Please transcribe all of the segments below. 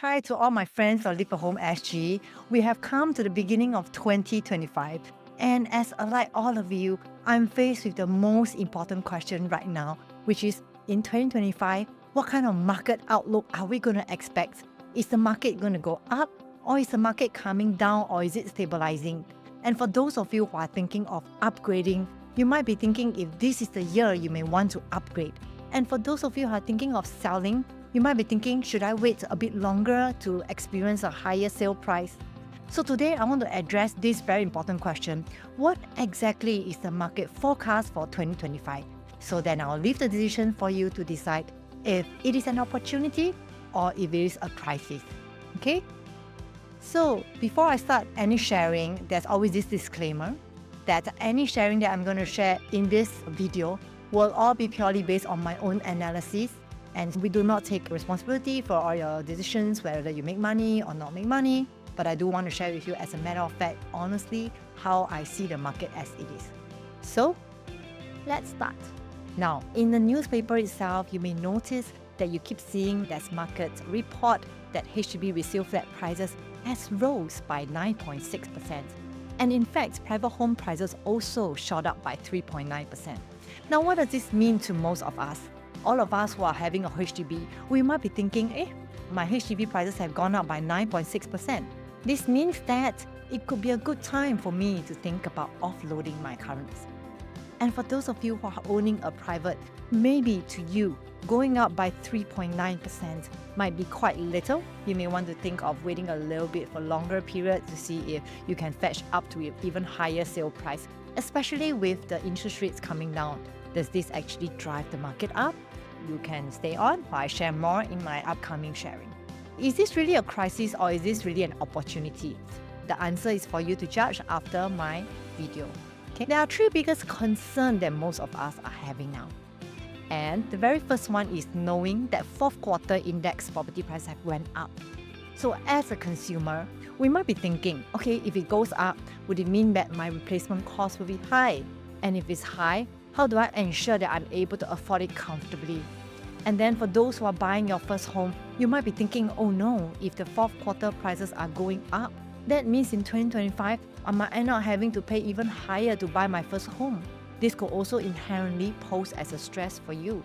hi to all my friends on LiveAHomeSG. We have come to the beginning of 2025. And as like all of you, I'm faced with the most important question right now, which is in 2025, what kind of market outlook are we going to expect? Is the market going to go up, or is the market coming down, or is it stabilizing? And for those of you who are thinking of upgrading, you might be thinking if this is the year you may want to upgrade. And for those of you who are thinking of selling, you might be thinking, should I wait a bit longer to experience a higher sale price? So today I want to address this very important question. What exactly is the market forecast for 2025? So then I'll leave the decision for you to decide if it is an opportunity or if it is a crisis. Okay? So before I start any sharing, there's always this disclaimer that any sharing that I'm going to share in this video will all be purely based on my own analysis, and we do not take responsibility for all your decisions, whether you make money or not make money. But I do want to share with you, as a matter of fact, honestly, how I see the market as it is. So let's start. Now, in the newspaper itself, you may notice that you keep seeing that market report that HDB resale flat prices has rose by 9.6%. And in fact, private home prices also shot up by 3.9%. Now, what does this mean to most of us? All of us who are having a HDB, we might be thinking, my HDB prices have gone up by 9.6%. This means that it could be a good time for me to think about offloading my currents. And for those of you who are owning a private, maybe to you, going up by 3.9% might be quite little. You may want to think of waiting a little bit for longer period to see if you can fetch up to an even higher sale price, especially with the interest rates coming down. Does this actually drive the market up? You can stay on while I share more in my upcoming sharing. Is this really a crisis or is this really an opportunity? The answer is for you to judge after my video. Okay? There are three biggest concerns that most of us are having now. And the very first one is knowing that fourth quarter index property prices have went up. So as a consumer, we might be thinking, okay, if it goes up, would it mean that my replacement cost will be high? And if it's high, how do I ensure that I'm able to afford it comfortably? And then for those who are buying your first home, you might be thinking, oh no, if the fourth quarter prices are going up, that means in 2025, I might end up having to pay even higher to buy my first home. This could also inherently pose as a stress for you.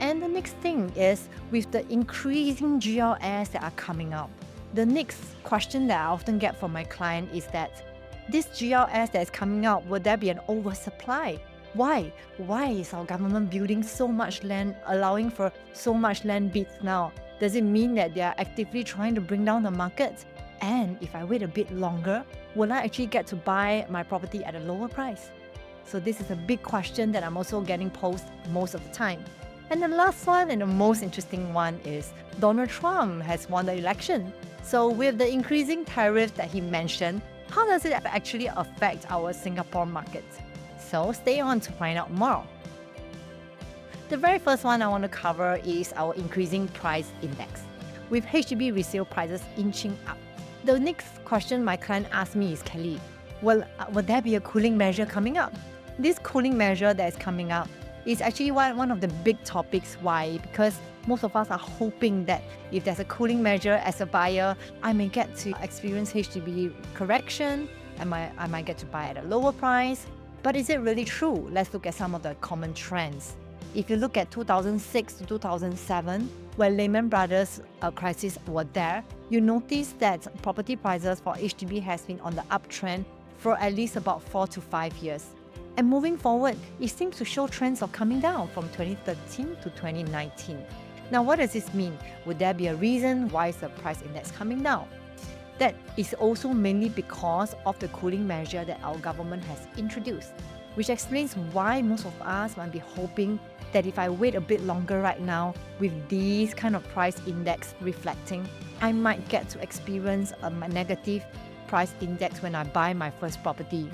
And the next thing is, with the increasing GLS that are coming up, the next question that I often get from my client is that this GLS that is coming out, will there be an oversupply? Why? Why is our government building so much land, allowing for so much land bids now? Does it mean that they are actively trying to bring down the market? And if I wait a bit longer, will I actually get to buy my property at a lower price? So this is a big question that I'm also getting posed most of the time. And the last one and the most interesting one is Donald Trump has won the election. So with the increasing tariffs that he mentioned, how does it actually affect our Singapore market? So stay on to find out more. The very first one I want to cover is our increasing price index, with HDB resale prices inching up. The next question my client asked me is, Kelly, will there be a cooling measure coming up? This cooling measure that is coming up is actually one of the big topics. Why? Because most of us are hoping that if there's a cooling measure as a buyer, I may get to experience HDB correction, I might get to buy at a lower price. But is it really true? Let's look at some of the common trends. If you look at 2006 to 2007, when Lehman Brothers crisis were there, you notice that property prices for HDB has been on the uptrend for at least about 4 to 5 years. And moving forward, it seems to show trends of coming down from 2013 to 2019. Now, what does this mean? Would there be a reason why is the price index coming down? That is also mainly because of the cooling measure that our government has introduced, which explains why most of us might be hoping that if I wait a bit longer right now, with these kind of price index reflecting, I might get to experience a negative price index when I buy my first property.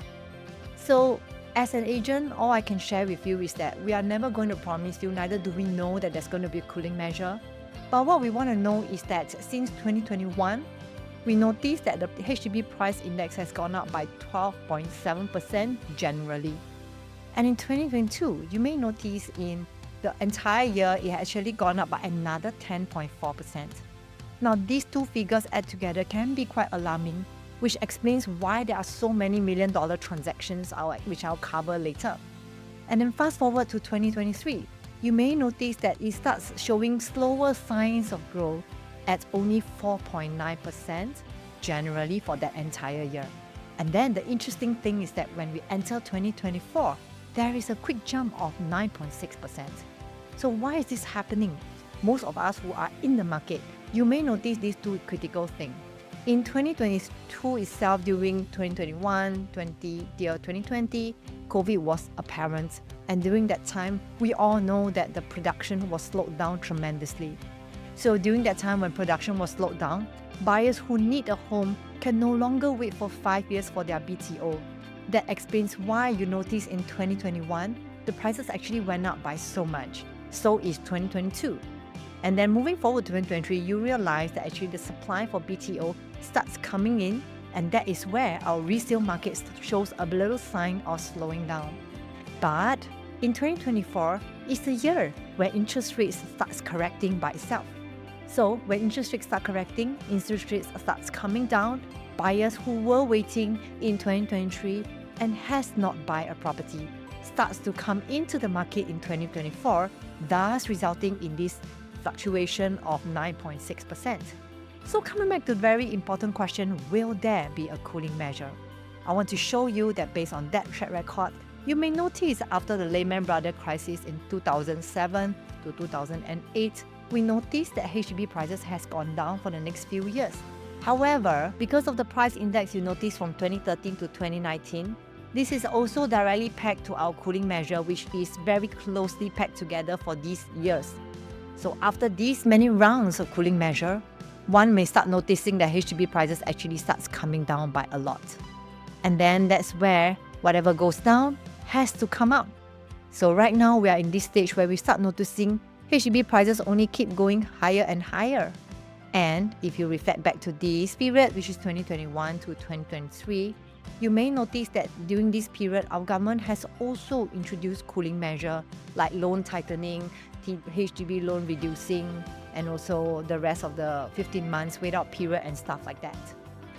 So as an agent, all I can share with you is that we are never going to promise you, neither do we know that there's going to be a cooling measure. But what we want to know is that since 2021, we noticed that the HDB price index has gone up by 12.7% generally. And in 2022, you may notice in the entire year, it has actually gone up by another 10.4%. Now, these two figures add together can be quite alarming, which explains why there are so many million-dollar transactions, which I'll cover later. And then fast forward to 2023, you may notice that it starts showing slower signs of growth at only 4.9% generally for that entire year. And then the interesting thing is that when we enter 2024, there is a quick jump of 9.6%. So why is this happening? Most of us who are in the market, you may notice these two critical things. In 2022 itself, during 2021, 2020, COVID was apparent. And during that time, we all know that the production was slowed down tremendously. So during that time when production was slowed down, buyers who need a home can no longer wait for 5 years for their BTO. That explains why you notice in 2021, the prices actually went up by so much. So is 2022. And then moving forward to 2023, you realize that actually the supply for BTO starts coming in, and that is where our resale market shows a little sign of slowing down. But in 2024, it's the year where interest rates starts correcting by itself. So when interest rates start correcting, interest rates starts coming down, buyers who were waiting in 2023 and has not buy a property starts to come into the market in 2024, thus resulting in this fluctuation of 9.6%. So coming back to the very important question, will there be a cooling measure? I want to show you that based on that track record, you may notice after the Lehman Brothers crisis in 2007 to 2008, we noticed that HDB prices has gone down for the next few years. However, because of the price index you notice from 2013 to 2019, this is also directly pegged to our cooling measure, which is very closely pegged together for these years. So after these many rounds of cooling measure, one may start noticing that HDB prices actually starts coming down by a lot. And then that's where whatever goes down has to come up. So right now we are in this stage where we start noticing HDB prices only keep going higher and higher. And if you reflect back to this period, which is 2021 to 2023, you may notice that during this period, our government has also introduced cooling measures like loan tightening, HDB loan reducing, and also the rest of the 15 months wait-out period and stuff like that.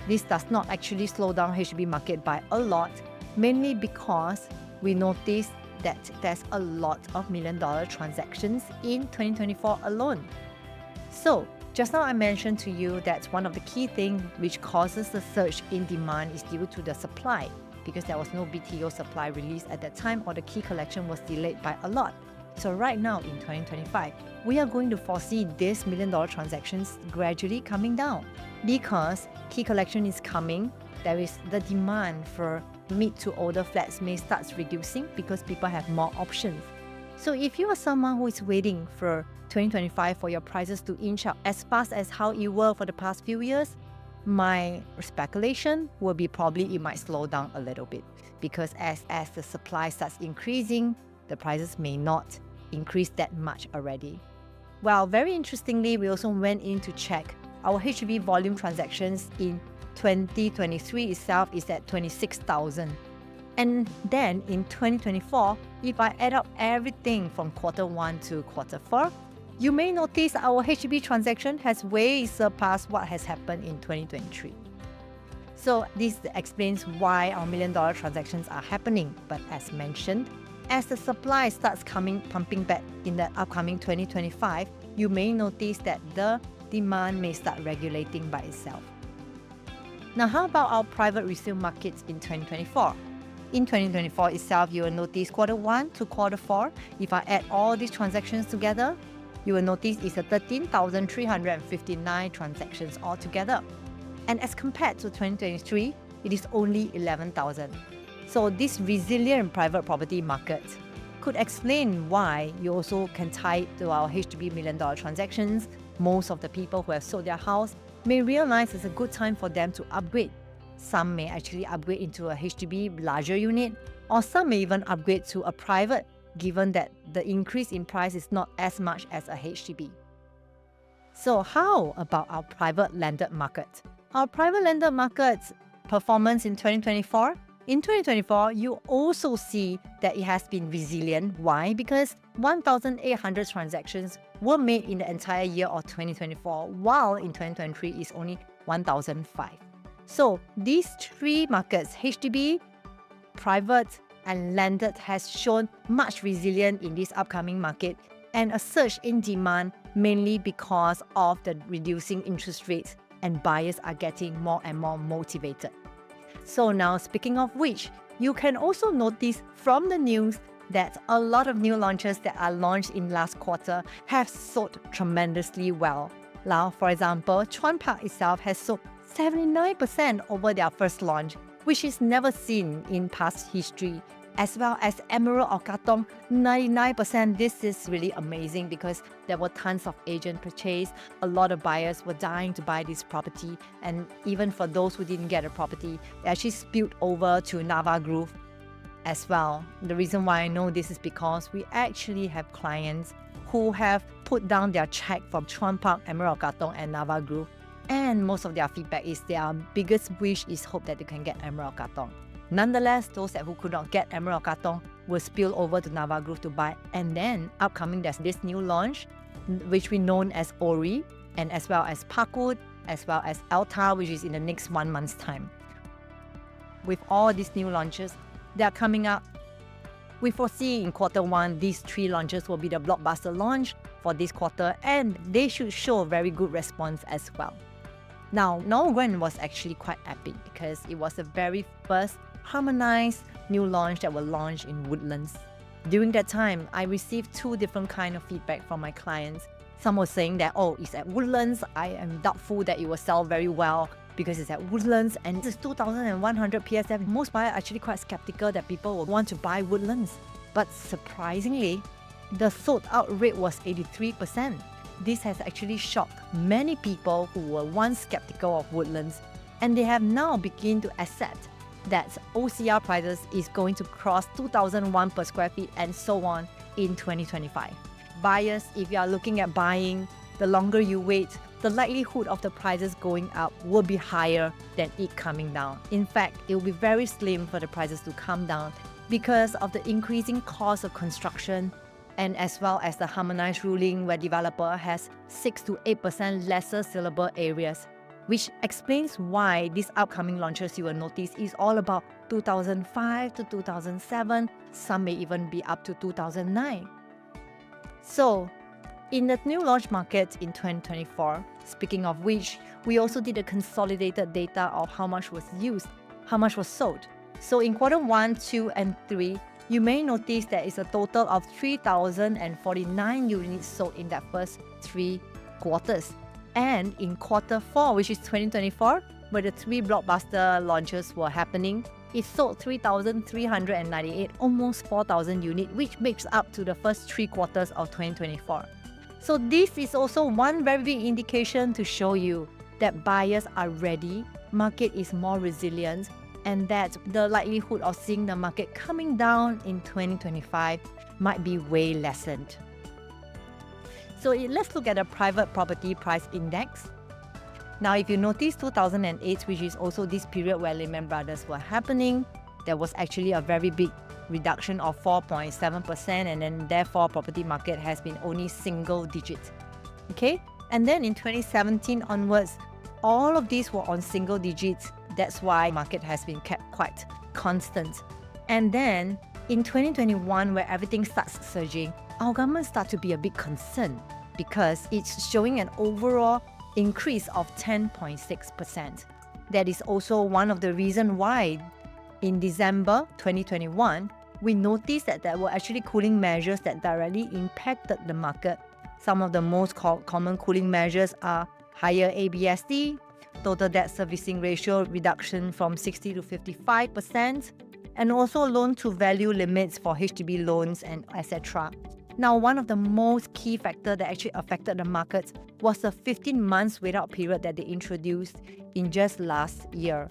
This does not actually slow down HDB market by a lot, mainly because we noticed that there's a lot of million-dollar transactions in 2024 alone. So, just now I mentioned to you that one of the key things which causes the surge in demand is due to the supply, because there was no BTO supply released at that time, or the key collection was delayed by a lot. So right now in 2025, we are going to foresee these million-dollar transactions gradually coming down because key collection is coming. There is the demand for mid to older flats may start reducing because people have more options. So if you are someone who is waiting for 2025 for your prices to inch up as fast as how it were for the past few years, my speculation will be probably it might slow down a little bit because as the supply starts increasing, the prices may not increase that much already. Well, very interestingly, we also went in to check our HDB volume transactions in 2023 itself is at 26,000. And then in 2024, if I add up everything from quarter 1 to quarter 4, you may notice our HDB transaction has way surpassed what has happened in 2023. So this explains why our million-dollar transactions are happening. But as mentioned, as the supply starts pumping back in the upcoming 2025, you may notice that the demand may start regulating by itself. Now, how about our private resale markets in 2024? In 2024 itself, you will notice quarter 1 to quarter 4. If I add all these transactions together, you will notice it's a 13,359 transactions altogether. And as compared to 2023, it is only 11,000. So this resilient private property market could explain why you also can tie it to our HDB million-dollar transactions. Most of the people who have sold their house may realize it's a good time for them to upgrade. Some may actually upgrade into a HDB larger unit, or some may even upgrade to a private, given that the increase in price is not as much as a HDB. So how about our private landed market? Our private landed market's performance in 2024 In 2024, you also see that it has been resilient. Why? Because 1,800 transactions were made in the entire year of 2024, while in 2023 is only 1,005. So these three markets, HDB, private, and landed, has shown much resilience in this upcoming market and a surge in demand mainly because of the reducing interest rates, and buyers are getting more and more motivated. So now, speaking of which, you can also notice from the news that a lot of new launches that are launched in last quarter have sold tremendously well. Now, for example, Chuan Park itself has sold 79% over their first launch, which is never seen in past history. As well as Emerald or Katong, 99%. This is really amazing because there were tons of agent purchase. A lot of buyers were dying to buy this property. And even for those who didn't get a property, they actually spilled over to Nava Grove as well. The reason why I know this is because we actually have clients who have put down their check from Chuan Park, Emerald Katong, and Nava Grove. And most of their feedback is their biggest wish is hope that they can get Emerald Katong. Nonetheless, those who could not get Emerald Katong will spill over to Nava Grove to buy. And then upcoming, there's this new launch, which we known as Ori, and as well as Parkwood, as well as Alta, which is in the next 1 month's time. With all these new launches that are coming up, we foresee in Q1, these three launches will be the blockbuster launch for this quarter, and they should show a very good response as well. Now, Norway was actually quite epic because it was the very first harmonized new launch that were launched in Woodlands. During that time, I received two different kind of feedback from my clients. Some were saying that, oh, it's at Woodlands. I am doubtful that it will sell very well because it's at Woodlands and it's 2,100 PSF. Most buyers are actually quite skeptical that people will want to buy Woodlands. But surprisingly, the sold out rate was 83%. This has actually shocked many people who were once skeptical of Woodlands, and they have now begun to accept that OCR prices is going to cross 2,001 per square feet and so on in 2025. Buyers, if you are looking at buying, the longer you wait, the likelihood of the prices going up will be higher than it coming down. In fact, it will be very slim for the prices to come down because of the increasing cost of construction, and as well as the harmonized ruling where developer has 6 to 8% lesser saleable areas, which explains why these upcoming launches you will notice is all about 2005 to 2007, some may even be up to 2009. So, in the new launch market in 2024, speaking of which, we also did a consolidated data of how much was used, how much was sold. So in Q1, 2, and 3, you may notice that it's a total of 3,049 units sold in that first 3 quarters. And in Q4, which is 2024, where the 3 blockbuster launches were happening, it sold 3,398, almost 4,000 units, which makes up to the first 3 quarters of 2024. So this is also one very big indication to show you that buyers are ready, market is more resilient, and that the likelihood of seeing the market coming down in 2025 might be way lessened. So let's look at the private property price index. Now, if you notice 2008, which is also this period where Lehman Brothers were happening, there was actually a very big reduction of 4.7%, and then therefore property market has been only single digit. Okay? And then in 2017 onwards, all of these were on single digits. That's why market has been kept quite constant. And then in 2021, where everything starts surging, our government starts to be a big concern because it's showing an overall increase of 10.6%. That is also one of the reasons why in December 2021, we noticed that there were actually cooling measures that directly impacted the market. Some of the most common cooling measures are higher ABSD, total debt servicing ratio reduction from 60 to 55%, and also loan to value limits for HDB loans and etc. Now, one of the most key factors that actually affected the markets was the 15 months wait-out period that they introduced in just last year,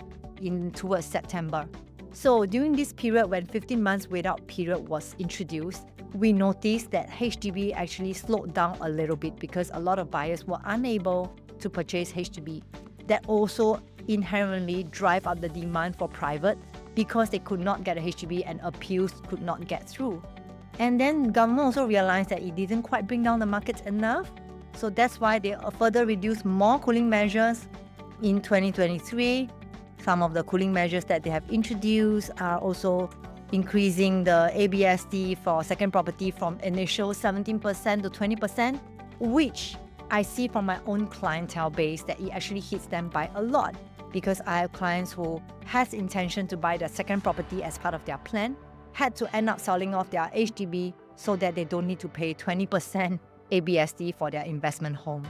towards September. So during this period when 15 months wait-out period was introduced, we noticed that HDB actually slowed down a little bit because a lot of buyers were unable to purchase HDB. That also inherently drive up the demand for private, because they could not get a HDB and appeals could not get through. And then government also realized that it didn't quite bring down the markets enough. So that's why they further reduced more cooling measures in 2023. Some of the cooling measures that they have introduced are also increasing the ABSD for second property from initial 17% to 20%, which I see from my own clientele base that it actually hits them by a lot, because I have clients who has intention to buy their second property as part of their plan, had to end up selling off their HDB so that they don't need to pay 20% ABSD for their investment home.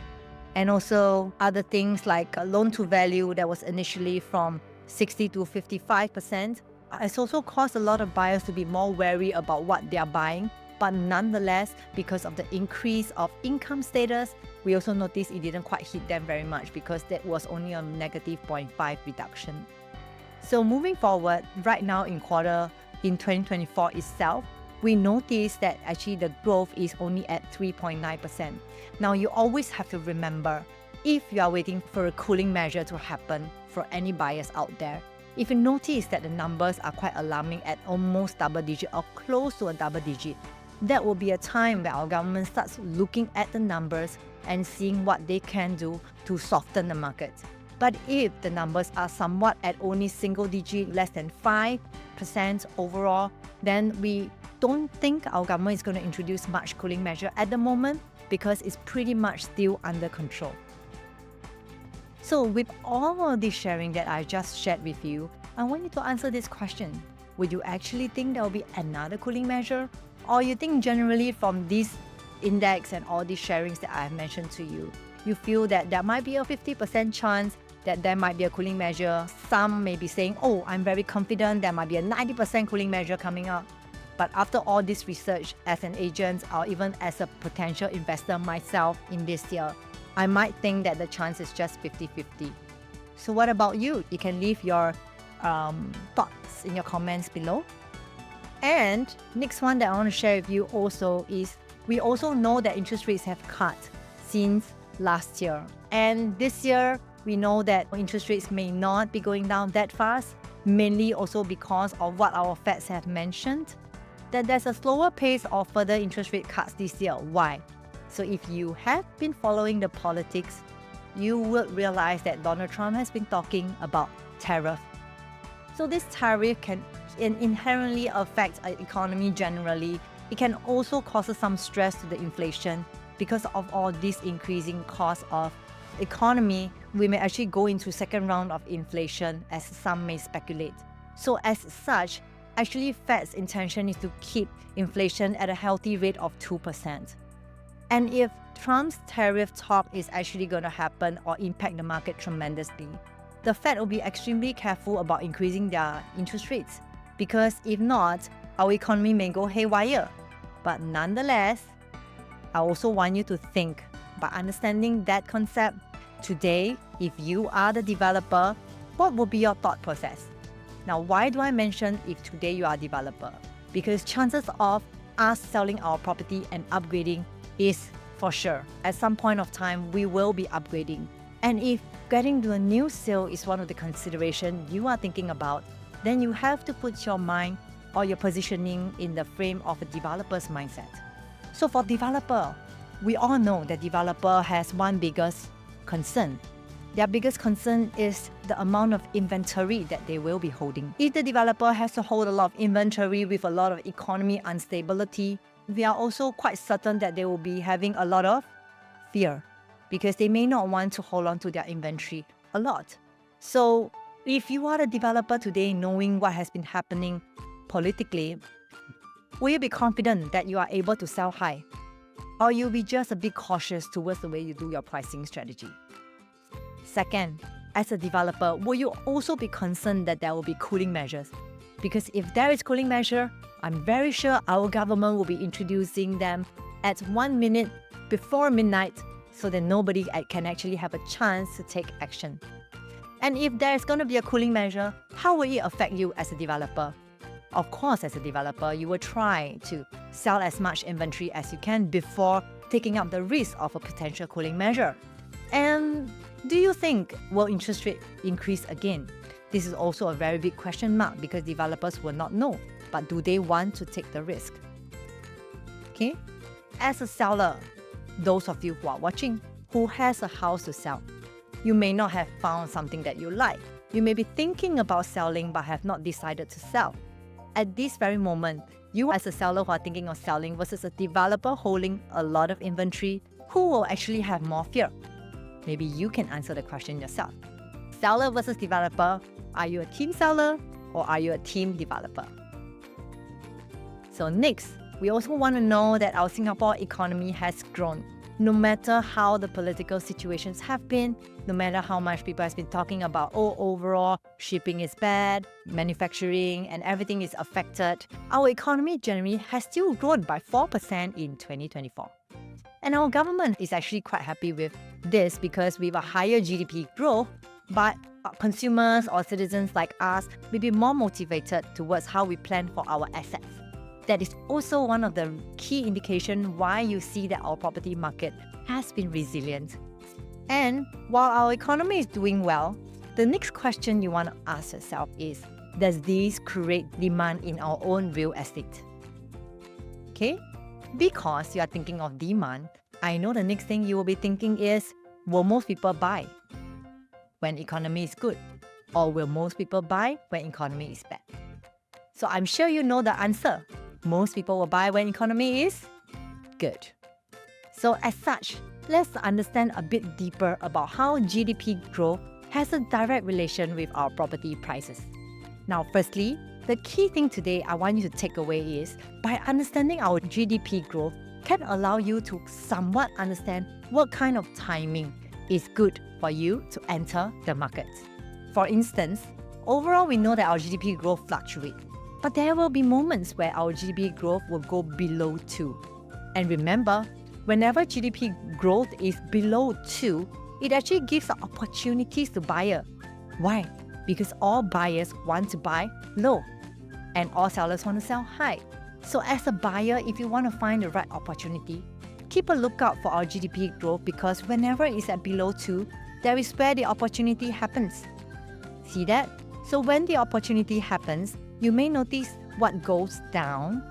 And also other things like loan to value that was initially from 60 to 55%. It's also caused a lot of buyers to be more wary about what they are buying. But nonetheless, because of the increase of income status, we also noticed it didn't quite hit them very much, because that was only a negative 0.5 reduction. So moving forward, right now in 2024 itself, we noticed that actually the growth is only at 3.9%. Now you always have to remember, if you are waiting for a cooling measure to happen for any buyers out there, if you notice that the numbers are quite alarming at almost double digit or close to a double digit, that will be a time where our government starts looking at the numbers and seeing what they can do to soften the market. But if the numbers are somewhat at only single digit, less than 5% overall, then we don't think our government is going to introduce much cooling measure at the moment, because it's pretty much still under control. So with all of this sharing that I just shared with you, I want you to answer this question. Would you actually think there will be another cooling measure? Or you think generally from this index and all these sharings that I have mentioned to you, you feel that there might be a 50% chance that there might be a cooling measure? Some may be saying, oh, I'm very confident there might be a 90% cooling measure coming up. But after all this research, as an agent or even as a potential investor myself in this year, I might think that the chance is just 50-50. So what about you? You can leave your thoughts in your comments below. And next one that I want to share with you also is, we also know that interest rates have cut since last year. And this year, we know that interest rates may not be going down that fast, mainly also because of what our Feds have mentioned, that there's a slower pace of further interest rate cuts this year. Why? So if you have been following the politics, you will realize that Donald Trump has been talking about tariff. So this tariff can inherently affect the economy generally. It can also cause some stress to the inflation. Because of all this increasing cost of economy, we may actually go into second round of inflation, as some may speculate. So as such, actually Fed's intention is to keep inflation at a healthy rate of 2%. And if Trump's tariff talk is actually going to happen or impact the market tremendously, the Fed will be extremely careful about increasing their interest rates, because if not, our economy may go haywire. But nonetheless, I also want you to think, by understanding that concept, today, if you are the developer, what will be your thought process? Now, why do I mention if today you are a developer? Because chances of us selling our property and upgrading is for sure. At some point of time, we will be upgrading. And if getting to a new sale is one of the considerations you are thinking about, then you have to put your mind or your positioning in the frame of a developer's mindset. So for developer, we all know that developer has one biggest concern. Their biggest concern is the amount of inventory that they will be holding. If the developer has to hold a lot of inventory with a lot of economy instability, we are also quite certain that they will be having a lot of fear, because they may not want to hold on to their inventory a lot. So if you are a developer today, knowing what has been happening politically, will you be confident that you are able to sell high? Or you'll be just a bit cautious towards the way you do your pricing strategy? Second, as a developer, will you also be concerned that there will be cooling measures? Because if there is cooling measure, I'm very sure our government will be introducing them at 1 minute before midnight, so that nobody can actually have a chance to take action. And if there's going to be a cooling measure, how will it affect you as a developer? Of course, as a developer, you will try to sell as much inventory as you can before taking up the risk of a potential cooling measure. And do you think will interest rate increase again? This is also a very big question mark because developers will not know. But do they want to take the risk? Okay? As a seller, those of you who are watching, who has a house to sell, you may not have found something that you like. You may be thinking about selling but have not decided to sell. At this very moment, you as a seller who are thinking of selling versus a developer holding a lot of inventory, who will actually have more fear? Maybe you can answer the question yourself. Seller versus developer, are you a team seller or are you a team developer? So next, we also want to know that our Singapore economy has grown. No matter how the political situations have been, no matter how much people have been talking about, oh, overall, shipping is bad, manufacturing and everything is affected, our economy generally has still grown by 4% in 2024. And our government is actually quite happy with this because with a higher GDP growth, but consumers or citizens like us may be more motivated towards how we plan for our assets. That is also one of the key indications why you see that our property market has been resilient. And while our economy is doing well, the next question you want to ask yourself is, does this create demand in our own real estate? Okay? Because you are thinking of demand, I know the next thing you will be thinking is, will most people buy when economy is good? Or will most people buy when economy is bad? So I'm sure you know the answer. Most people will buy when economy is good. So as such, let's understand a bit deeper about how GDP growth has a direct relation with our property prices. Now, firstly, the key thing today I want you to take away is, by understanding our GDP growth can allow you to somewhat understand what kind of timing is good for you to enter the market. For instance, overall we know that our GDP growth fluctuates. But there will be moments where our GDP growth will go below 2. And remember, whenever GDP growth is below 2, it actually gives opportunities to buyers. Why? Because all buyers want to buy low and all sellers want to sell high. So as a buyer, if you want to find the right opportunity, keep a lookout for our GDP growth because whenever it's at below 2, there is where the opportunity happens. See that? So when the opportunity happens, you may notice what goes down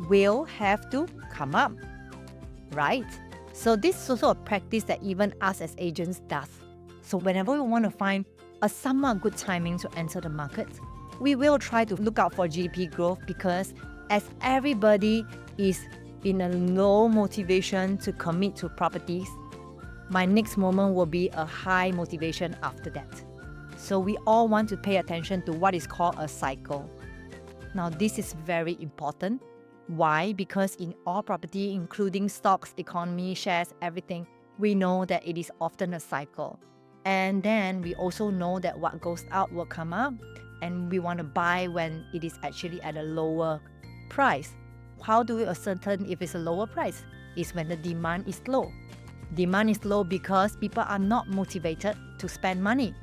will have to come up, right? So this is also a practice that even us as agents does. So whenever we want to find a somewhat good timing to enter the market, we will try to look out for GDP growth because as everybody is in a low motivation to commit to properties, my next moment will be a high motivation after that. So we all want to pay attention to what is called a cycle. Now, this is very important. Why? Because in all property, including stocks, economy, shares, everything, we know that it is often a cycle. And then we also know that what goes out will come up, and we want to buy when it is actually at a lower price. How do we ascertain if it's a lower price? It's when the demand is low. Demand is low because people are not motivated to spend money.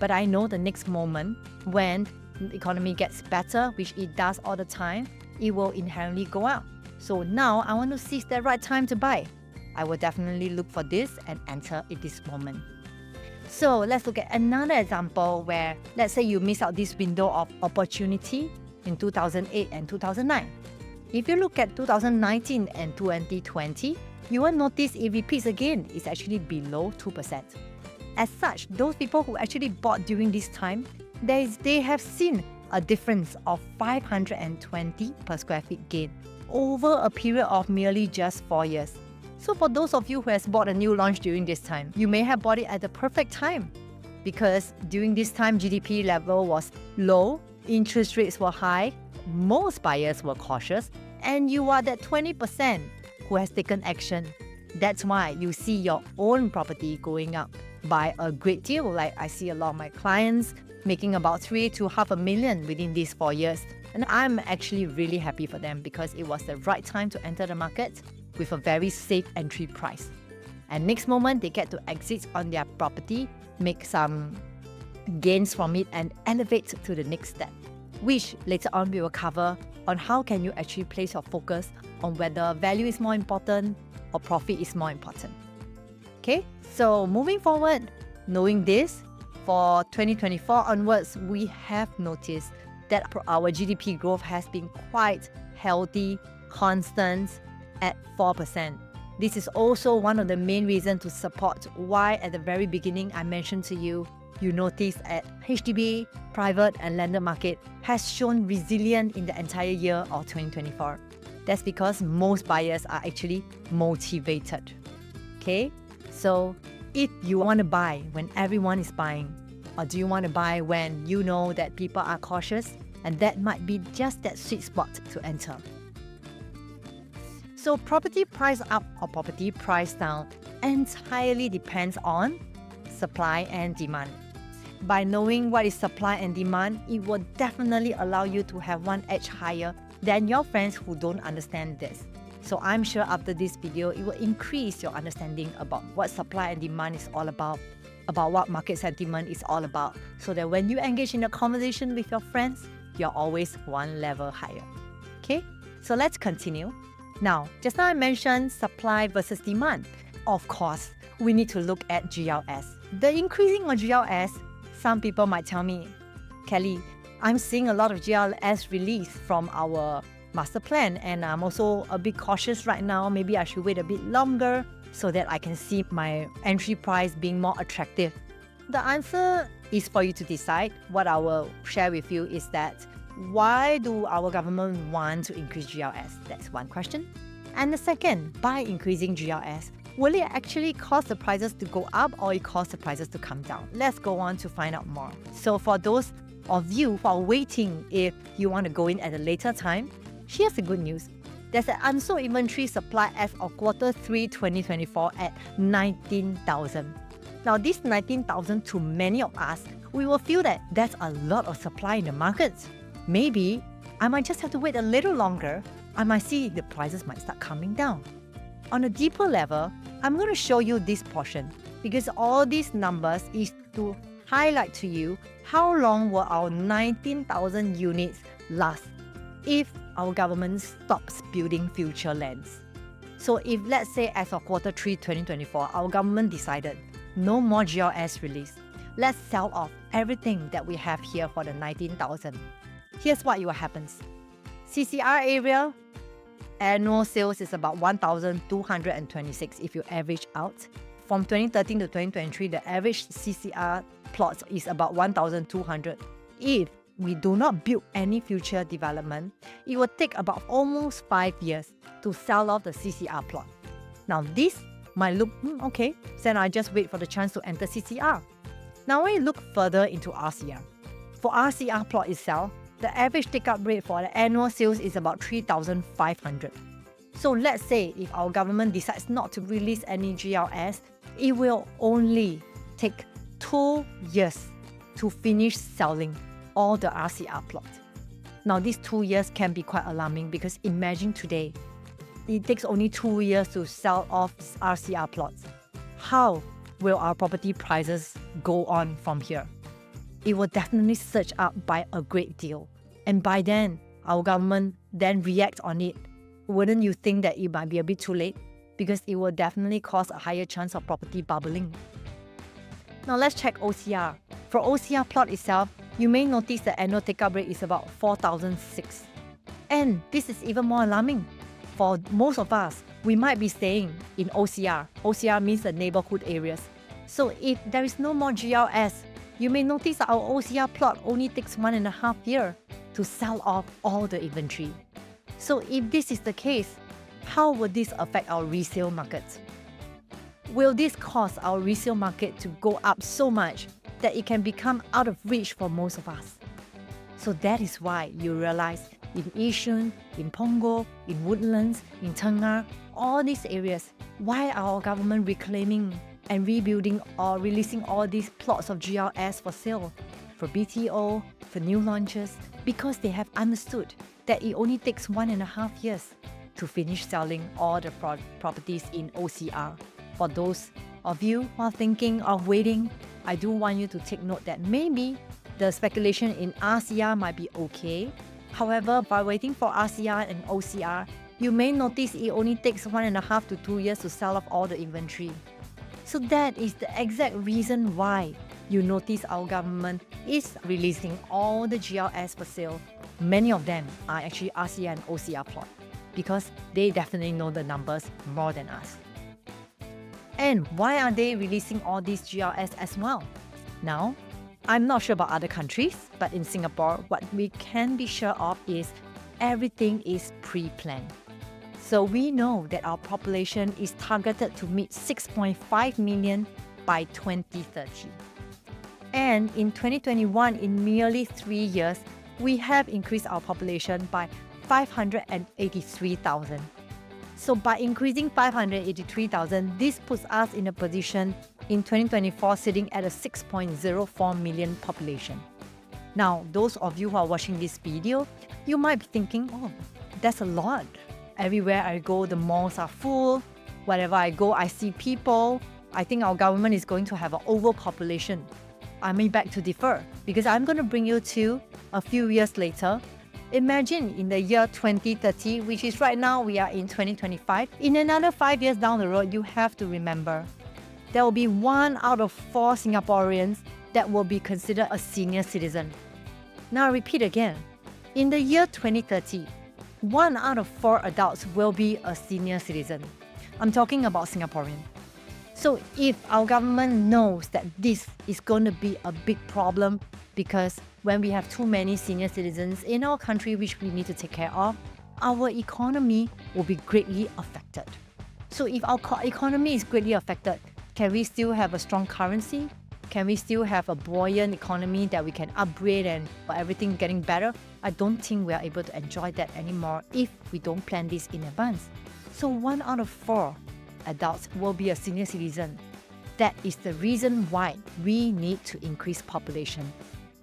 But I know the next moment when the economy gets better, which it does all the time, it will inherently go out. So now I want to seize the right time to buy. I will definitely look for this and enter at this moment. So let's look at another example where, let's say you miss out this window of opportunity in 2008 and 2009. If you look at 2019 and 2020, you will notice it repeats again. It's actually below 2%. As such, those people who actually bought during this time, they have seen a difference of 520 per square feet gain over a period of merely just 4 years. So for those of you who has bought a new launch during this time, you may have bought it at the perfect time because during this time GDP level was low, interest rates were high, most buyers were cautious, and you are that 20% who has taken action. That's why you see your own property going up by a great deal. Like I see a lot of my clients making about 3 to half a million within these 4 years. And I'm actually really happy for them because it was the right time to enter the market with a very safe entry price. And next moment, they get to exit on their property, make some gains from it and elevate to the next step, which later on we will cover on how can you actually place your focus on whether value is more important or profit is more important. Okay, so moving forward, knowing this, for 2024 onwards, we have noticed that our GDP growth has been quite healthy, constant at 4%. This is also one of the main reasons to support why at the very beginning I mentioned to you, you notice that HDB, private and landed market has shown resilient in the entire year of 2024. That's because most buyers are actually motivated. Okay, so if you want to buy when everyone is buying, or do you want to buy when you know that people are cautious, and that might be just that sweet spot to enter. So property price up or property price down entirely depends on supply and demand. By knowing what is supply and demand, it will definitely allow you to have one edge higher than your friends who don't understand this. So I'm sure after this video, it will increase your understanding about what supply and demand is all about what market sentiment is all about, so that when you engage in a conversation with your friends, you're always one level higher. Okay, so let's continue. Now, just now I mentioned supply versus demand. Of course, we need to look at GLS. The increasing of GLS, some people might tell me, Kelly, I'm seeing a lot of GLS release from our master plan, and I'm also a bit cautious right now. Maybe I should wait a bit longer so that I can see my entry price being more attractive. The answer is for you to decide. What I will share with you is that why do our government want to increase GLS? That's one question. And the second, by increasing GLS, will it actually cause the prices to go up or it cause the prices to come down? Let's go on to find out more. So for those of you who are waiting if you want to go in at a later time, here's the good news. There's an unsold inventory supply as of Q3 2024 at 19,000. Now this 19,000, to many of us, we will feel that that's a lot of supply in the market. Maybe I might just have to wait a little longer. I might see the prices might start coming down. On a deeper level, I'm going to show you this portion because all these numbers is to highlight to you how long will our 19,000 units last if our government stops building future lands. So if let's say as of Q3 2024, our government decided no more GLS release, let's sell off everything that we have here for the 19,000. Here's what will happen. CCR area, annual sales is about 1,226 if you average out. From 2013 to 2023, the average CCR plots is about 1,200. If we do not build any future development, it will take about almost 5 years to sell off the CCR plot. Now this might look, okay, then I just wait for the chance to enter CCR. Now when you look further into RCR, for RCR plot itself, the average take-up rate for the annual sales is about 3,500. So let's say if our government decides not to release any GLS, it will only take 2 years to finish selling all the RCR plots. Now these 2 years can be quite alarming because imagine today, it takes only 2 years to sell off RCR plots. How will our property prices go on from here? It will definitely surge up by a great deal. And by then, our government then react on it. Wouldn't you think that it might be a bit too late? Because it will definitely cause a higher chance of property bubbling. Now let's check OCR. For OCR plot itself, you may notice the annual take-up rate is about 4,006. And this is even more alarming. For most of us, we might be staying in OCR. OCR means the neighborhood areas. So if there is no more GLS, you may notice that our OCR plot only takes 1.5 years to sell off all the inventory. So if this is the case, how will this affect our resale market? Will this cause our resale market to go up so much that it can become out of reach for most of us? So that is why you realize in Yishun, in Punggol, in Woodlands, in Tengah, all these areas, why are our government reclaiming and rebuilding or releasing all these plots of GLS for sale, for BTO, for new launches? Because they have understood that it only takes 1.5 years to finish selling all the properties in OCR. For those of you who are thinking of waiting, I do want you to take note that maybe the speculation in RCR might be okay. However, by waiting for RCR and OCR, you may notice it only takes 1.5 to 2 years to sell off all the inventory. So that is the exact reason why you notice our government is releasing all the GLS for sale. Many of them are actually RCR and OCR plot because they definitely know the numbers more than us. And why are they releasing all these GLS as well? Now, I'm not sure about other countries, but in Singapore, what we can be sure of is everything is pre-planned. So we know that our population is targeted to meet 6.5 million by 2030. And in 2021, in merely 3 years, we have increased our population by 583,000. So by increasing 583,000, this puts us in a position in 2024 sitting at a 6.04 million population. Now, those of you who are watching this video, you might be thinking, oh, that's a lot. Everywhere I go, the malls are full. Wherever I go, I see people. I think our government is going to have an overpopulation. I may beg to differ because I'm going to bring you to a few years later. Imagine in the year 2030, which is right now, we are in 2025. In another 5 years down the road, you have to remember, there will be 1 out of 4 Singaporeans that will be considered a senior citizen. Now I repeat again, in the year 2030, 1 out of 4 adults will be a senior citizen. I'm talking about Singaporean. So if our government knows that this is going to be a big problem because when we have too many senior citizens in our country which we need to take care of, our economy will be greatly affected. So if our economy is greatly affected, can we still have a strong currency? Can we still have a buoyant economy that we can upgrade and everything getting better? I don't think we are able to enjoy that anymore if we don't plan this in advance. So 1 out of 4 adults will be a senior citizen. That is the reason why we need to increase population.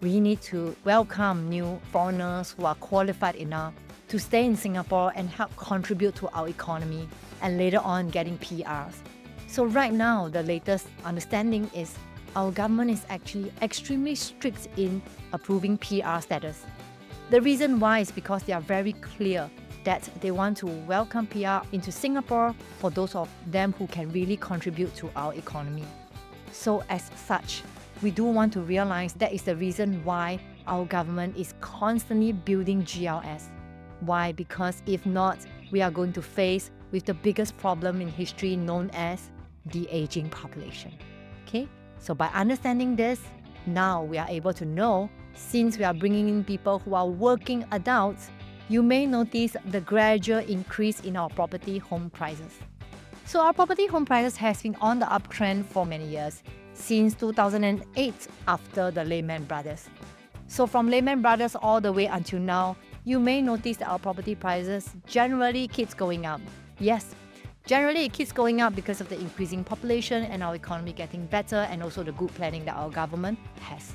We need to welcome new foreigners who are qualified enough to stay in Singapore and help contribute to our economy and later on getting PRs. So right now, the latest understanding is our government is actually extremely strict in approving PR status. The reason why is because they are very clear that they want to welcome PR into Singapore for those of them who can really contribute to our economy. So as such, we do want to realize that is the reason why our government is constantly building GLS. Why? Because if not, we are going to face with the biggest problem in history known as the aging population. Okay? So by understanding this, now we are able to know, since we are bringing in people who are working adults, you may notice the gradual increase in our property home prices. So our property home prices has been on the uptrend for many years, since 2008 after the Lehman Brothers. So from Lehman Brothers all the way until now, you may notice that our property prices generally keeps going up. Yes, generally it keeps going up because of the increasing population and our economy getting better and also the good planning that our government has.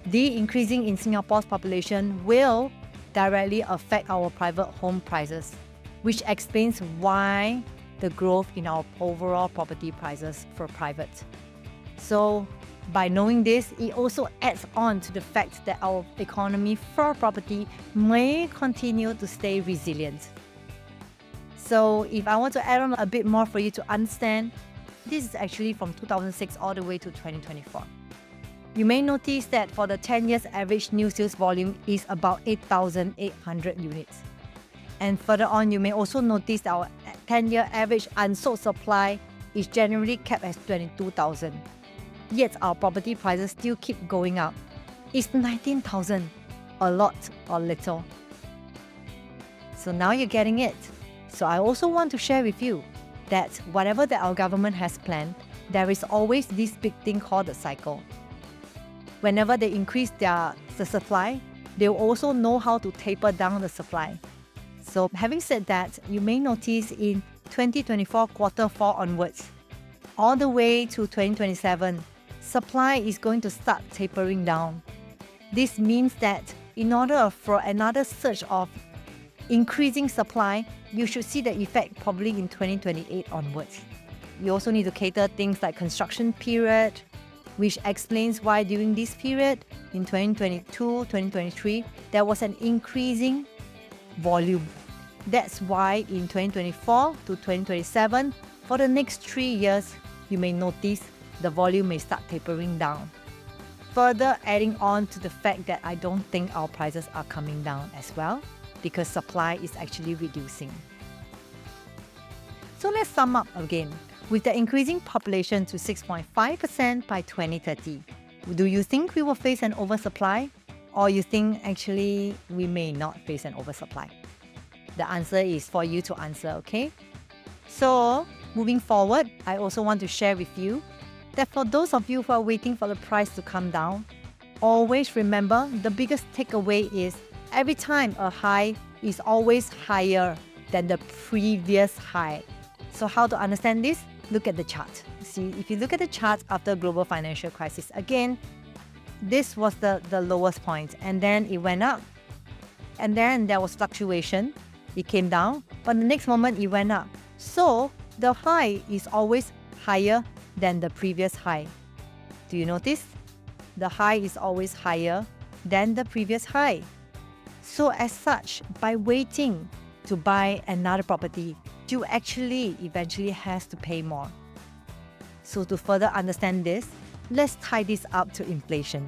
The increasing in Singapore's population will directly affect our private home prices, which explains why the growth in our overall property prices for private. So by knowing this, it also adds on to the fact that our economy for property may continue to stay resilient. So if I want to add on a bit more for you to understand, this is actually from 2006 all the way to 2024. You may notice that for the 10 years average new sales volume is about 8,800 units. And further on, you may also notice that our 10-year average unsold supply is generally kept as 22,000. Yet our property prices still keep going up. Is 19,000 a lot or little? So now you're getting it. So I also want to share with you that whatever that our government has planned, there is always this big thing called the cycle. Whenever they increase the supply, they will also know how to taper down the supply. So having said that, you may notice in 2024 quarter 4 onwards, all the way to 2027, supply is going to start tapering down. This means that in order for another surge of increasing supply, you should see the effect probably in 2028 onwards. You also need to cater things like construction period, which explains why during this period, in 2022, 2023, there was an increasing volume. That's why in 2024 to 2027, for the next 3 years, you may notice the volume may start tapering down. Further adding on to the fact that I don't think our prices are coming down as well because supply is actually reducing. So let's sum up again. With the increasing population to 6.5% by 2030, do you think we will face an oversupply? Or you think actually we may not face an oversupply? The answer is for you to answer, okay? So, moving forward, I also want to share with you that for those of you who are waiting for the price to come down, always remember the biggest takeaway is every time a high is always higher than the previous high. So how to understand this? Look at the chart. See, if you look at the chart after global financial crisis, again, this was the lowest point, and then it went up, and then there was fluctuation. It came down, but the next moment it went up. So the high is always higher than the previous high. Do you notice? The high is always higher than the previous high. So as such, by waiting to buy another property, you actually eventually has to pay more. So to further understand this, let's tie this up to inflation.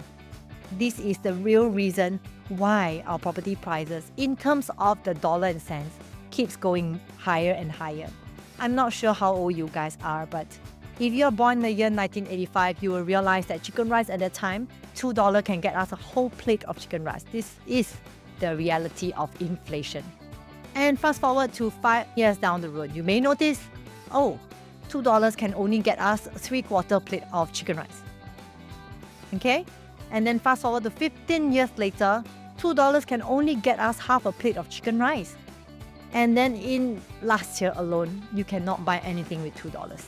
This is the real reason why our property prices, in terms of the dollar and cents, keeps going higher and higher. I'm not sure how old you guys are, but if you're born in the year 1985, you will realize that chicken rice at that time, $2 can get us a whole plate of chicken rice. This is the reality of inflation. And fast forward to 5 years down the road, you may notice, oh, $2 can only get us a 3/4 plate of chicken rice. Okay? And then fast forward to 15 years later, $2 can only get us half a plate of chicken rice. And then in last year alone, you cannot buy anything with $2.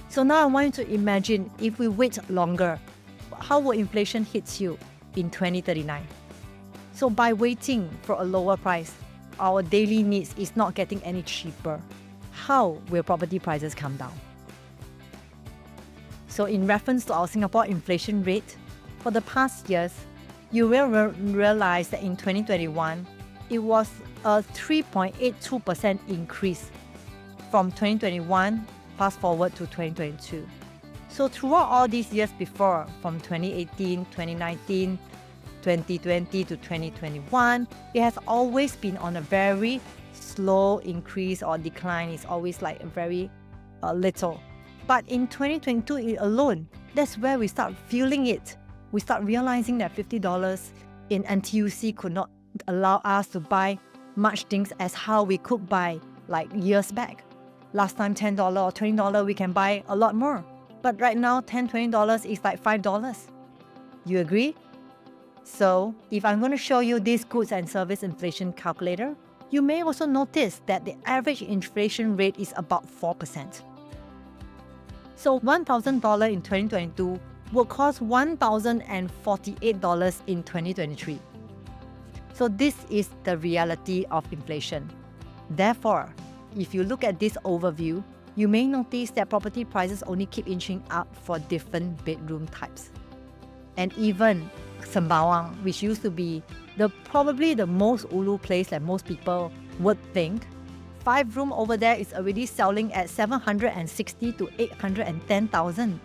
So now I want you to imagine if we wait longer, how will inflation hit you in 2039? So by waiting for a lower price, our daily needs is not getting any cheaper. How will property prices come down? So in reference to our Singapore inflation rate, for the past years, you will realize that in 2021, it was a 3.82% increase from 2021 fast forward to 2022. So throughout all these years before, from 2018, 2019, 2020 to 2021, it has always been on a very slow increase or decline. It's always like a very little. But in 2022 alone, that's where we start feeling it. We start realizing that $50 in NTUC could not allow us to buy much things as how we could buy like years back. Last time $10 or $20, we can buy a lot more. But right now, $10, $20 is like $5. You agree? So if I'm going to show you this goods and service inflation calculator, you may also notice that the average inflation rate is about 4%. So $1,000 in 2022 will cost $1,048 in 2023. So this is the reality of inflation. Therefore, if you look at this overview, you may notice that property prices only keep inching up for different bedroom types. And even Sembawang, which used to be probably the most ulu place that most people would think, 5-room over there is already selling at 760 to 810,000.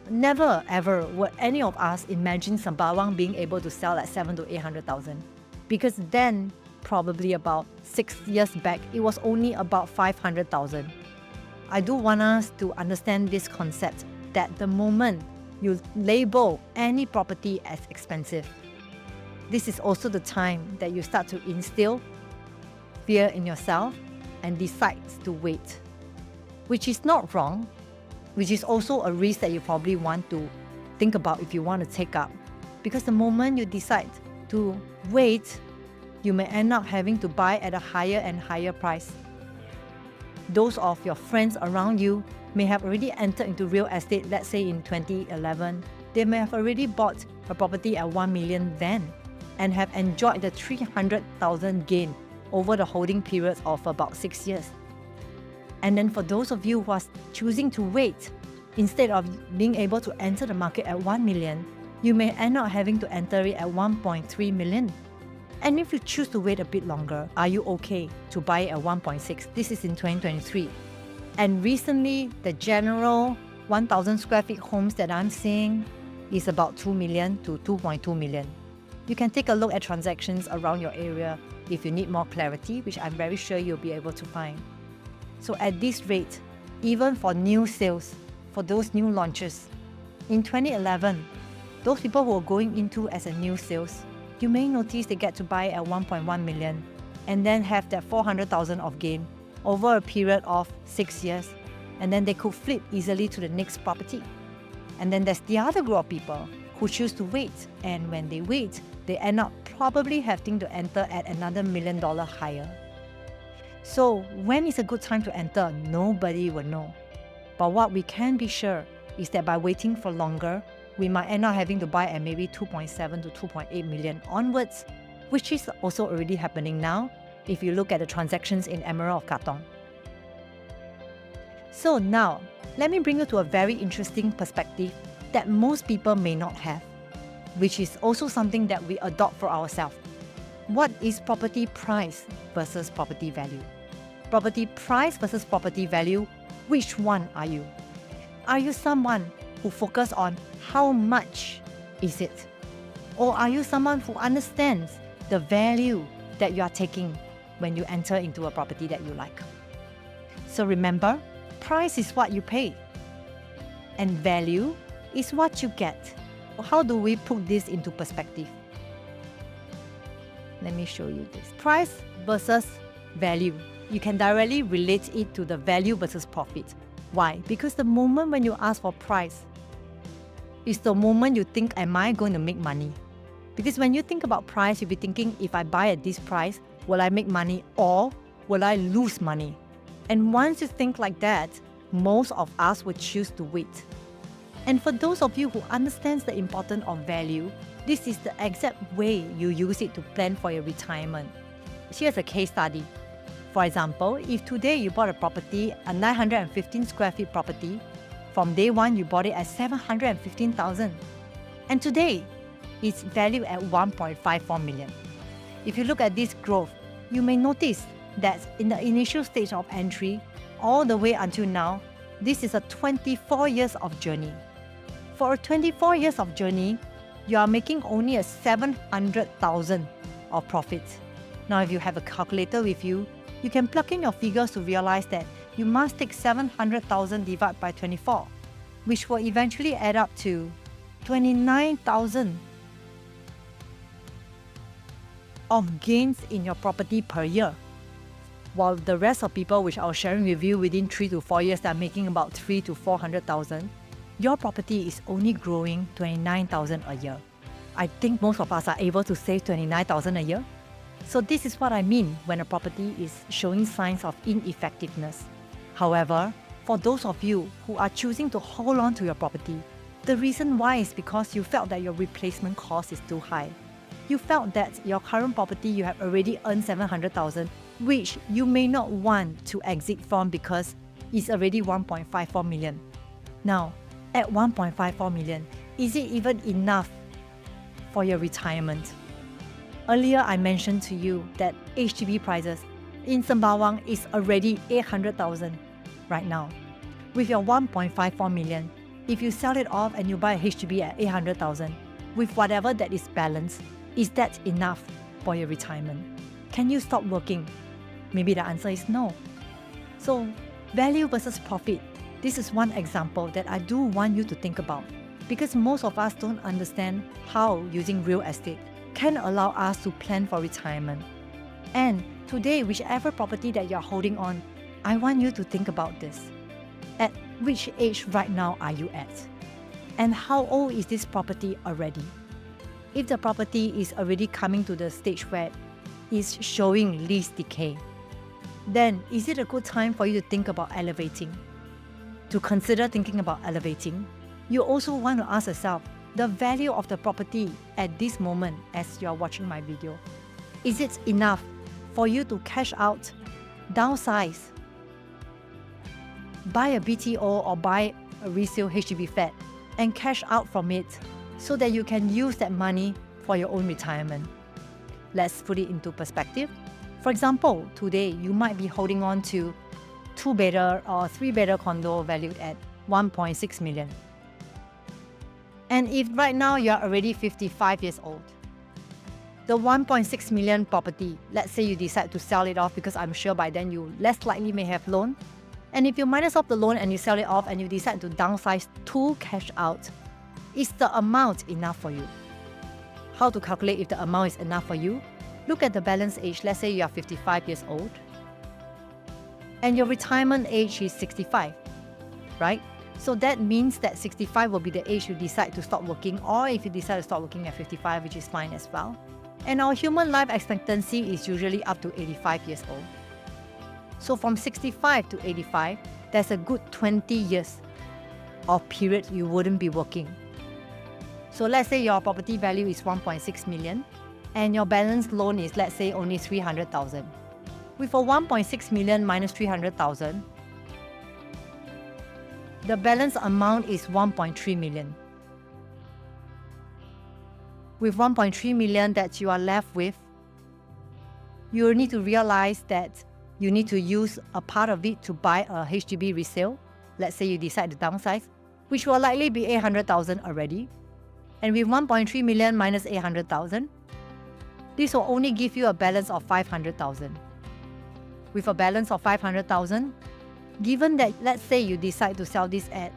Never ever would any of us imagine Sembawang being able to sell at 7 to 800,000, because then probably about 6 years back it was only about 500,000. I do want us to understand this concept that the moment you label any property as expensive, this is also the time that you start to instill fear in yourself and decide to wait, which is not wrong, which is also a risk that you probably want to think about if you want to take up. Because the moment you decide to wait, you may end up having to buy at a higher and higher price. Those of your friends around you may have already entered into real estate, let's say in 2011. They may have already bought a property at 1 million then and have enjoyed the 300,000 gain over the holding period of about 6 years. And then for those of you who are choosing to wait, instead of being able to enter the market at 1 million, you may end up having to enter it at 1.3 million. And if you choose to wait a bit longer, are you okay to buy it at 1.6? This is in 2023. And recently, the general 1,000 square feet homes that I'm seeing is about 2 million to 2.2 million. You can take a look at transactions around your area if you need more clarity, which I'm very sure you'll be able to find. So at this rate, even for new sales, for those new launches, in 2011, those people who are going into as a new sales, you may notice they get to buy at 1.1 million and then have that 400,000 of gain over a period of 6 years, and then they could flip easily to the next property. And then there's the other group of people who choose to wait, and when they wait, they end up probably having to enter at another $1 million higher. So when is a good time to enter? Nobody will know. But what we can be sure is that by waiting for longer, we might end up having to buy at maybe 2.7 to 2.8 million onwards, which is also already happening now if you look at the transactions in Emerald of Katong. So now, let me bring you to a very interesting perspective that most people may not have, which is also something that we adopt for ourselves. What is property price versus property value? Property price versus property value, which one are you? Are you someone who focuses on how much is it? Or are you someone who understands the value that you are taking when you enter into a property that you like? So remember, price is what you pay, and value is what you get. How do we put this into perspective? Let me show you this. Price versus value. You can directly relate it to the value versus profit. Why? Because the moment when you ask for price is the moment you think, am I going to make money? Because when you think about price, you'll be thinking, if I buy at this price, will I make money or will I lose money? And once you think like that, most of us would choose to wait. And for those of you who understands the importance of value, this is the exact way you use it to plan for your retirement. Here's a case study. For example, if today you bought a property, a 915 square feet property, from day one you bought it at 715,000, and today it's valued at 1.54 million. If you look at this growth, you may notice that in the initial stage of entry, all the way until now, this is a 24 years of journey. For a 24 years of journey, you are making only a 700,000 of profit. Now, if you have a calculator with you, you can plug in your figures to realize that you must take 700,000 divided by 24, which will eventually add up to 29,000 of gains in your property per year. While the rest of people, which I was sharing with you within 3 to 4 years, that are making about 3 to 400,000, your property is only growing 29,000 a year. I think most of us are able to save 29,000 a year. So this is what I mean when a property is showing signs of ineffectiveness. However, for those of you who are choosing to hold on to your property, the reason why is because you felt that your replacement cost is too high. You felt that your current property you have already earned 700,000, which you may not want to exit from because it's already 1.54 million. Now, at 1.54 million, is it even enough for your retirement? Earlier, I mentioned to you that HDB prices in Sembawang is already 800,000 right now. With your 1.54 million, if you sell it off and you buy a HDB at 800,000, with whatever that is balanced, is that enough for your retirement? Can you stop working? Maybe the answer is no. So, value versus profit. This is one example that I do want you to think about, because most of us don't understand how using real estate can allow us to plan for retirement. And today, whichever property that you're holding on, I want you to think about this. At which age right now are you at? And how old is this property already? If the property is already coming to the stage where it's showing lease decay, then is it a good time for you to think about elevating? To consider thinking about elevating, you also want to ask yourself the value of the property at this moment as you are watching my video. Is it enough for you to cash out, downsize, buy a BTO or buy a resale HDB flat and cash out from it so that you can use that money for your own retirement? Let's put it into perspective. For example, today you might be holding on to 2-bedder or 3-bedder condo valued at 1.6 million. And if right now you're already 55 years old, the 1.6 million property, let's say you decide to sell it off because I'm sure by then you less likely may have loan. And if you minus off the loan and you sell it off and you decide to downsize to cash out, is the amount enough for you? How to calculate if the amount is enough for you? Look at the balance age. Let's say you are 55 years old and your retirement age is 65, right? So that means that 65 will be the age you decide to stop working, or if you decide to stop working at 55, which is fine as well. And our human life expectancy is usually up to 85 years old. So from 65 to 85, there's a good 20 years of period you wouldn't be working. So let's say your property value is 1.6 million and your balance loan is, let's say, only 300,000. With a 1.6 million minus 300,000, the balance amount is 1.3 million. With 1.3 million that you are left with, you need to realize that you need to use a part of it to buy a HDB resale. Let's say you decide to downsize, which will likely be 800,000 already. And with 1.3 million minus 800,000, this will only give you a balance of 500,000. With a balance of 500,000, given that, let's say you decide to sell this at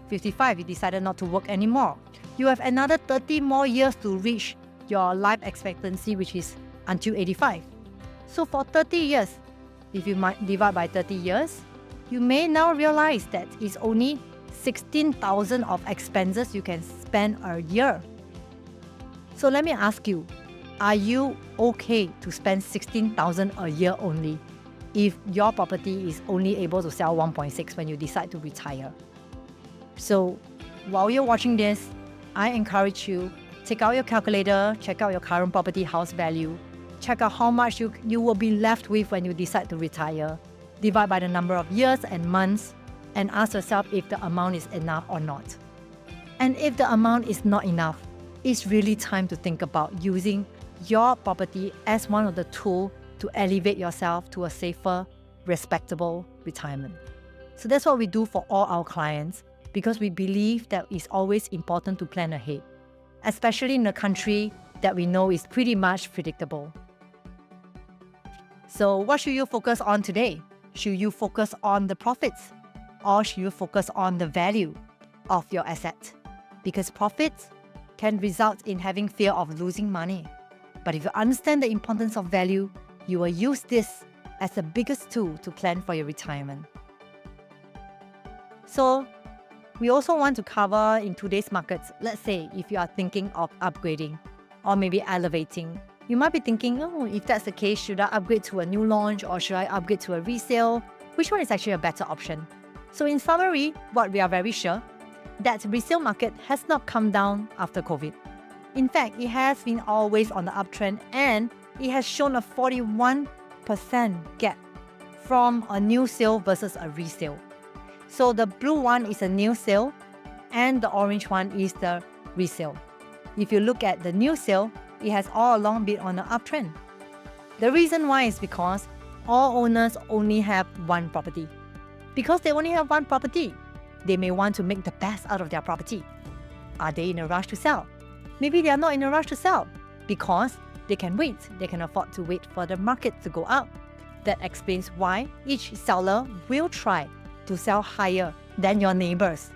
55, you decided not to work anymore, you have another 30 more years to reach your life expectancy, which is until 85. So for 30 years, if you might divide by 30 years, you may now realize that it's only 16,000 of expenses you can spend a year. So let me ask you, are you okay to spend 16,000 a year only if your property is only able to sell 1.6 when you decide to retire? So while you're watching this, I encourage you, take out your calculator, check out your current property house value, check out how much you will be left with when you decide to retire, divide by the number of years and months, and ask yourself if the amount is enough or not. And if the amount is not enough, it's really time to think about using your property as one of the tools to elevate yourself to a safer, respectable retirement. So that's what we do for all our clients, because we believe that it's always important to plan ahead, especially in a country that we know is pretty much predictable. So what should you focus on today? Should you focus on the profits, or should you focus on the value of your asset? Because profits can result in having fear of losing money. But if you understand the importance of value, you will use this as the biggest tool to plan for your retirement. So we also want to cover in today's markets, let's say if you are thinking of upgrading or maybe elevating, you might be thinking, oh, if that's the case, should I upgrade to a new launch or should I upgrade to a resale? Which one is actually a better option? So in summary, what we are very sure, that resale market has not come down after COVID. In fact, it has been always on the uptrend, and it has shown a 41% gap from a new sale versus a resale. So the blue one is a new sale and the orange one is the resale. If you look at the new sale, it has all along been on the uptrend. The reason why is because all owners only have one property. Because they only have one property, they may want to make the best out of their property. Are they in a rush to sell? Maybe they are not in a rush to sell because they can wait. They can afford to wait for the market to go up. That explains why each seller will try to sell higher than your neighbors.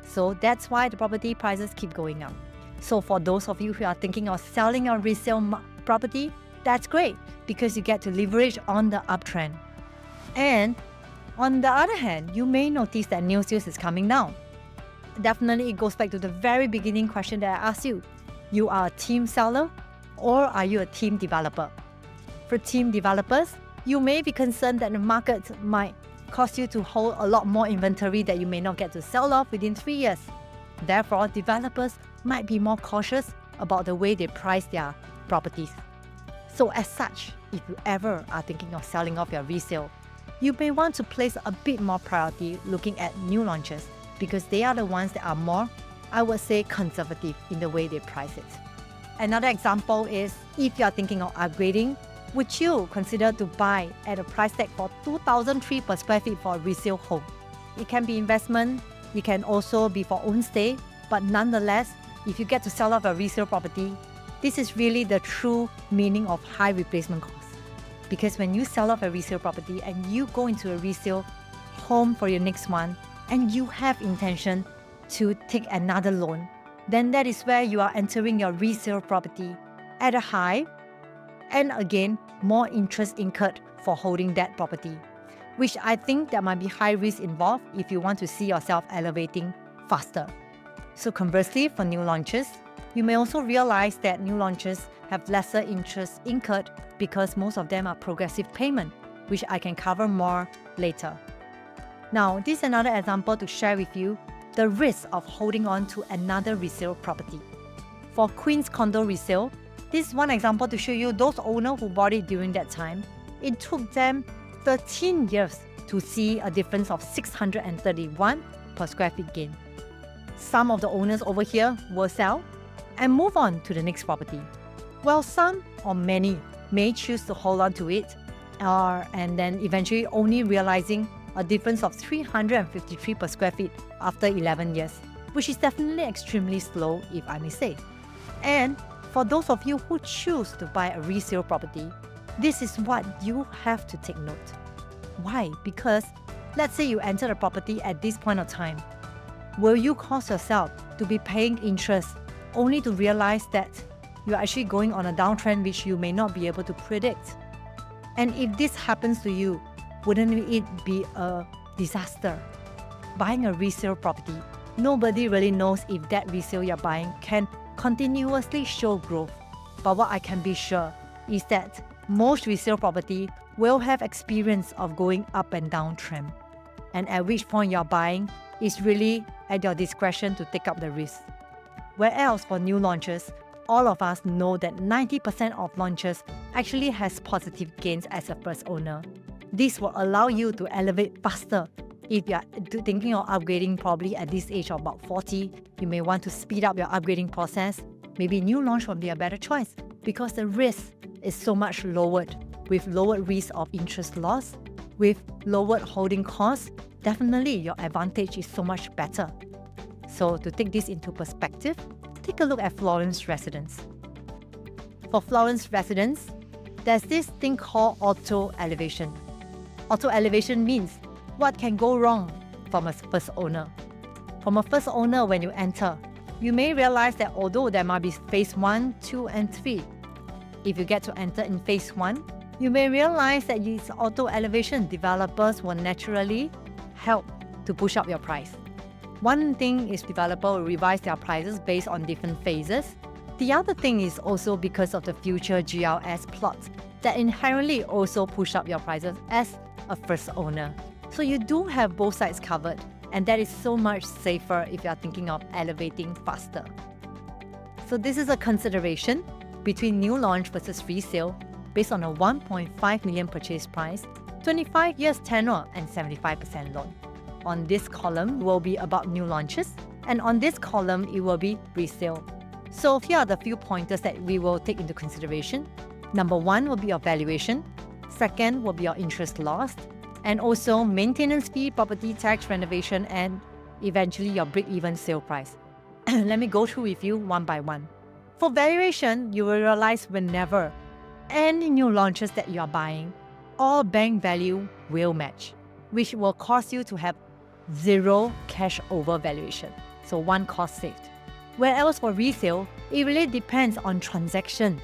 So that's why the property prices keep going up. So for those of you who are thinking of selling a resale property, that's great because you get to leverage on the uptrend. And on the other hand, you may notice that new sales is coming down. Definitely, it goes back to the very beginning question that I asked you. You are a team seller or are you a team developer? For team developers, you may be concerned that the market might cause you to hold a lot more inventory that you may not get to sell off within 3 years. Therefore, developers might be more cautious about the way they price their properties. So as such, if you ever are thinking of selling off your resale, you may want to place a bit more priority looking at new launches because they are the ones that are more, I would say, conservative in the way they price it. Another example is if you are thinking of upgrading, would you consider to buy at a price tag for $2,300 per square feet for a resale home? It can be investment, it can also be for own stay, but nonetheless, if you get to sell off a resale property, this is really the true meaning of high replacement cost. Because when you sell off a resale property and you go into a resale home for your next one, and you have intention to take another loan, then that is where you are entering your resale property at a high, and again, more interest incurred for holding that property, which I think there might be high risk involved if you want to see yourself elevating faster. So conversely, for new launches, you may also realize that new launches have lesser interest incurred because most of them are progressive payment, which I can cover more later. Now, this is another example to share with you the risk of holding on to another resale property. For Queen's condo resale, this is one example to show you those owners who bought it during that time. It took them 13 years to see a difference of 631 per square feet gain. Some of the owners over here will sell and move on to the next property, while some or many may choose to hold on to it and then eventually only realizing a difference of 353 per square feet after 11 years, which is definitely extremely slow, if I may say. And for those of you who choose to buy a resale property, this is what you have to take note. Why? Because let's say you enter the property at this point of time. Will you cause yourself to be paying interest only to realize that you're actually going on a downtrend which you may not be able to predict? And if this happens to you, wouldn't it be a disaster? Buying a resale property, nobody really knows if that resale you're buying can continuously show growth. But what I can be sure is that most resale property will have experience of going up and down trend. And at which point you're buying is really at your discretion to take up the risk. Whereas for new launches, all of us know that 90% of launches actually has positive gains as a first owner. This will allow you to elevate faster. If you're thinking of upgrading probably at this age of about 40, you may want to speed up your upgrading process. Maybe new launch will be a better choice because the risk is so much lowered. With lowered risk of interest loss, with lowered holding costs, definitely your advantage is so much better. So to take this into perspective, take a look at Florence residence. For Florence residence, there's this thing called auto elevation. Auto elevation means what can go wrong from a first owner. From a first owner, when you enter, you may realize that although there might be phase 1, 2, and 3, if you get to enter in phase 1, you may realize that these auto elevation developers will naturally help to push up your price. One thing is developer will revise their prices based on different phases. The other thing is also because of the future GLS plots that inherently also push up your prices as a first owner. So you do have both sides covered, and that is so much safer if you are thinking of elevating faster. So this is a consideration between new launch versus resale based on a 1.5 million purchase price, 25 years tenure, and 75% loan. On this column will be about new launches, and on this column it will be resale. So here are the few pointers that we will take into consideration. Number 1 will be your valuation. Second will be your interest loss, and also maintenance fee, property tax, renovation, and eventually your break-even sale price. Let me go through with you one by one. For valuation, you will realize whenever any new launches that you are buying, all bank value will match, which will cause you to have zero cash over valuation. So one cost saved. Whereas for resale, it really depends on transaction.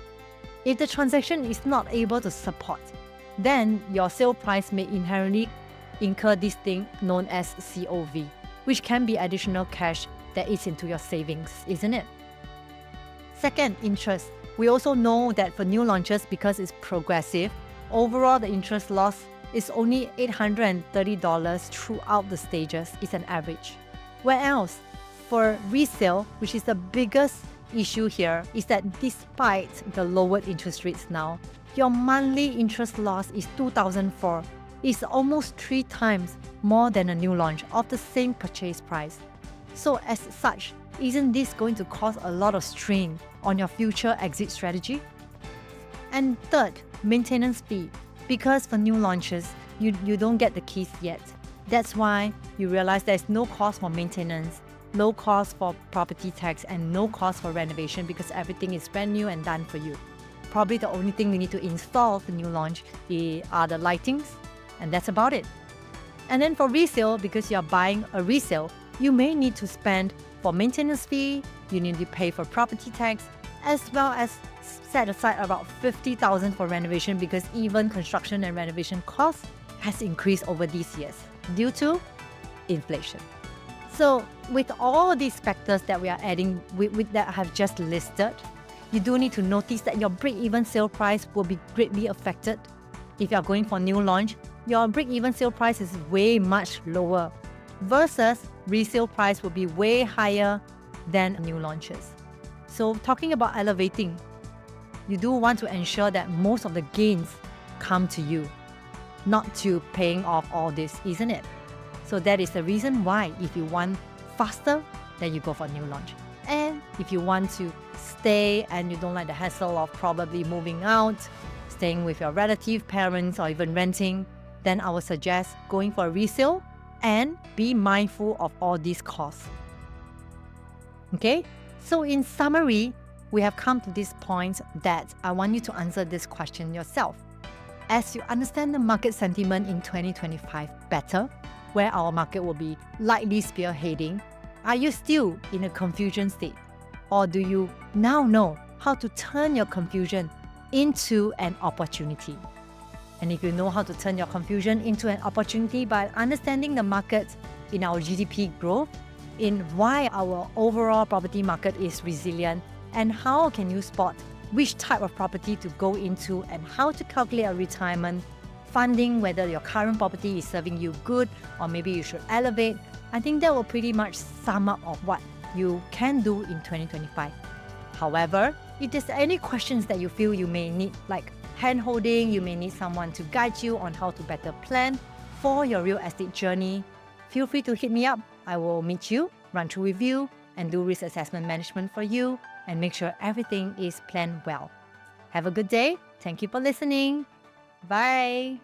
If the transaction is not able to support, then your sale price may inherently incur this thing known as COV, which can be additional cash that eats into your savings, isn't it? Second, interest. We also know that for new launches, because it's progressive, overall the interest loss is only $830 throughout the stages, is an average. Whereas for resale, which is the biggest issue here, is that despite the lowered interest rates now, your monthly interest loss is $2,004. It's almost 3 times more than a new launch of the same purchase price. So as such, isn't this going to cause a lot of strain on your future exit strategy? And third, maintenance fee. Because for new launches, you don't get the keys yet. That's why you realize there's no cost for maintenance, no cost for property tax, and no cost for renovation because everything is brand new and done for you. Probably the only thing we need to install for new launch are the lightings, and that's about it. And then for resale, because you're buying a resale, you may need to spend for maintenance fee, you need to pay for property tax, as well as set aside about $50,000 for renovation because even construction and renovation costs has increased over these years due to inflation. So with all these factors that we are adding, that I have just listed, you do need to notice that your break-even sale price will be greatly affected. If you are going for new launch, your break-even sale price is way much lower versus resale price will be way higher than new launches. So talking about elevating, you do want to ensure that most of the gains come to you, not to paying off all this, isn't it? So that is the reason why if you want faster, then you go for new launch. And if you want to stay and you don't like the hassle of probably moving out, staying with your relative, parents, or even renting, then I would suggest going for a resale and be mindful of all these costs. Okay? So in summary, we have come to this point that I want you to answer this question yourself. As you understand the market sentiment in 2025 better, where our market will be likely spearheading, are you still in a confusion state? Or do you now know how to turn your confusion into an opportunity? And if you know how to turn your confusion into an opportunity by understanding the market in our GDP growth, in why our overall property market is resilient, and how can you spot which type of property to go into and how to calculate a retirement funding, whether your current property is serving you good or maybe you should elevate, I think that will pretty much sum up of what you can do in 2025. However, if there's any questions that you feel you may need, like hand-holding, you may need someone to guide you on how to better plan for your real estate journey, feel free to hit me up. I will meet you, run through with you, and do risk assessment management for you and make sure everything is planned well. Have a good day. Thank you for listening. Bye.